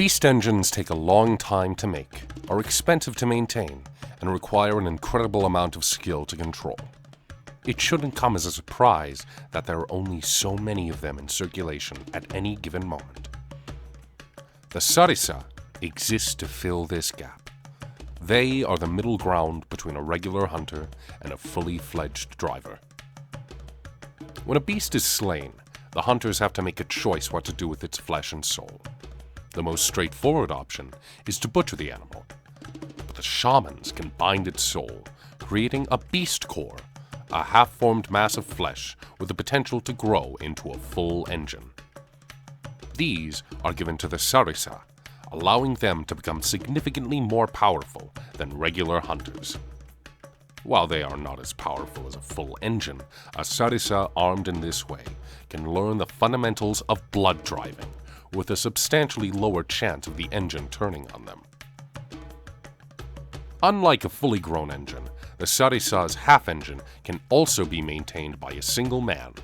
Beast engines take a long time to make, are expensive to maintain, and require an incredible amount of skill to control. It shouldn't come as a surprise that there are only so many of them in circulation at any given moment. The Sarissa exist to fill this gap. They are the middle ground between a regular hunter and a fully fledged driver. When a beast is slain, the hunters have to make a choice what to do with its flesh and soul. The most straightforward option is to butcher the animal, but the shamans can bind its soul, creating a beast core, a half-formed mass of flesh with the potential to grow into a full engine. These are given to the Sarissa, allowing them to become significantly more powerful than regular hunters. While they are not as powerful as a full engine, a Sarissa armed in this way can learn the fundamentals of blood driving, with a substantially lower chance of the engine turning on them. Unlike a fully grown engine, the Sarissa's half-engine can also be maintained by a single man.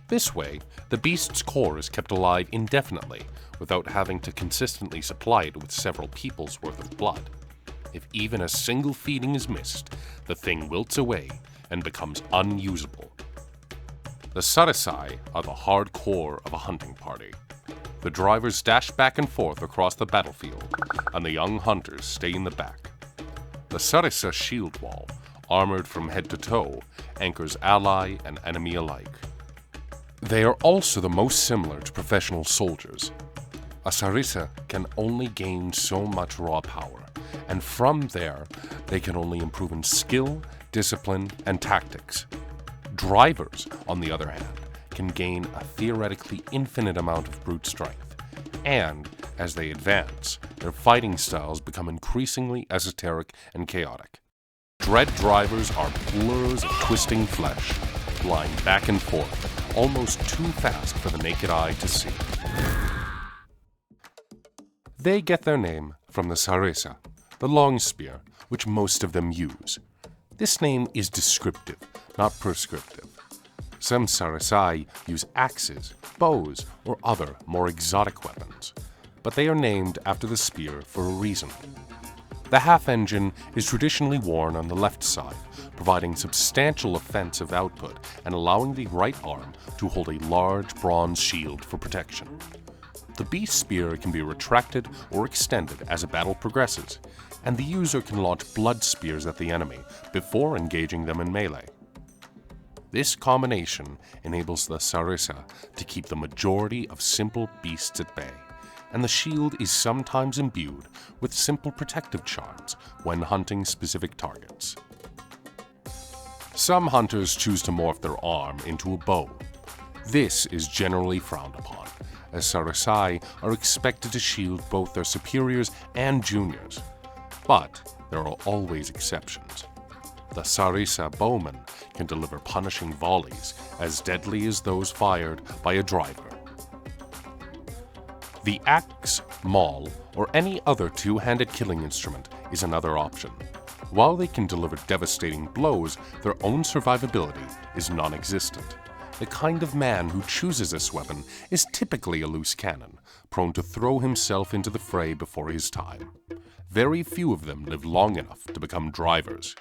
This way, the beast's core is kept alive indefinitely without having to consistently supply it with several people's worth of blood. If even a single feeding is missed, the thing wilts away and becomes unusable. The Sarissai are the hard core of a hunting party. The drivers dash back and forth across the battlefield, and the young hunters stay in the back. The Sarissa shield wall, armored from head to toe, anchors ally and enemy alike. They are also the most similar to professional soldiers. A Sarissa can only gain so much raw power, and from there, they can only improve in skill, discipline, and tactics. Drivers, on the other hand, can gain a theoretically infinite amount of brute strength, and, as they advance, their fighting styles become increasingly esoteric and chaotic. Dread drivers are blurs of twisting flesh, flying back and forth, almost too fast for the naked eye to see. They get their name from the Sarissa, the long spear, which most of them use. This name is descriptive, not prescriptive. Some Sarissai use axes, bows, or other more exotic weapons, but they are named after the spear for a reason. The half-engine is traditionally worn on the left side, providing substantial offensive output and allowing the right arm to hold a large bronze shield for protection. The beast spear can be retracted or extended as a battle progresses, and the user can launch blood spears at the enemy before engaging them in melee. This combination enables the Sarissa to keep the majority of simple beasts at bay, and the shield is sometimes imbued with simple protective charms when hunting specific targets. Some hunters choose to morph their arm into a bow. This is generally frowned upon, as Sarissai are expected to shield both their superiors and juniors. But there are always exceptions. The Sarissa bowman can deliver punishing volleys as deadly as those fired by a driver. The axe, maul, or any other two-handed killing instrument is another option. While they can deliver devastating blows, their own survivability is non-existent. The kind of man who chooses this weapon is typically a loose cannon, prone to throw himself into the fray before his time. Very few of them live long enough to become drivers.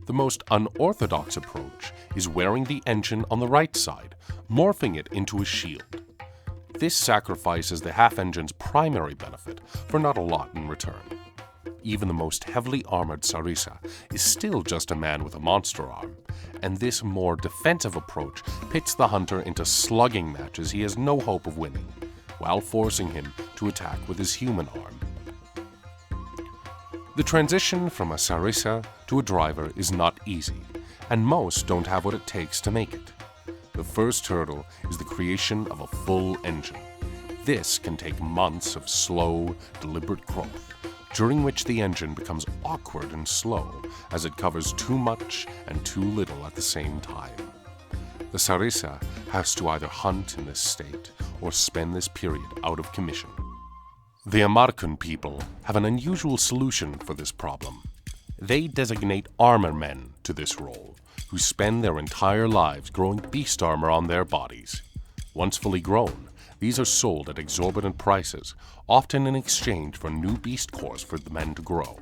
The most unorthodox approach is wearing the engine on the right side, morphing it into a shield. This sacrifices the half-engine's primary benefit for not a lot in return. Even the most heavily armored Sarissa is still just a man with a monster arm, and this more defensive approach pits the hunter into slugging matches he has no hope of winning, while forcing him to attack with his human arm. The transition from a Sarissa to a driver is not easy, and most don't have what it takes to make it. The first hurdle is the creation of a full engine. This can take months of slow, deliberate growth, during which the engine becomes awkward and slow as it covers too much and too little at the same time. The Sarissa has to either hunt in this state or spend this period out of commission. The Amarkun people have an unusual solution for this problem. They designate armor men to this role, who spend their entire lives growing beast armor on their bodies. Once fully grown, These are sold at exorbitant prices, often in exchange for new beast cores for the men to grow.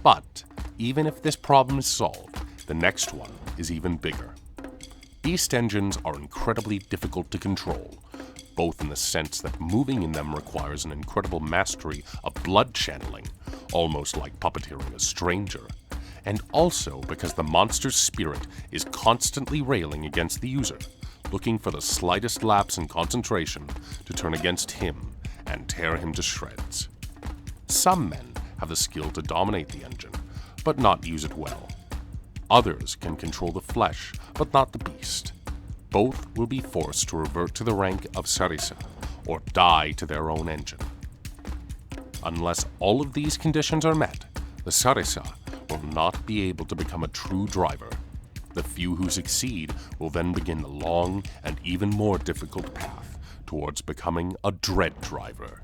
But even if this problem is solved, the next one is even bigger. Beast engines are incredibly difficult to control, both in the sense that moving in them requires an incredible mastery of blood channeling, almost like puppeteering a stranger, and also because the monster's spirit is constantly railing against the user, looking for the slightest lapse in concentration to turn against him and tear him to shreds. Some men have the skill to dominate the engine, but not use it well. Others can control the flesh, but not the beast. Both will be forced to revert to the rank of Sarissa, or die to their own engine. Unless all of these conditions are met, the Sarissa will not be able to become a true driver. The few who succeed will then begin the long and even more difficult path towards becoming a dread driver.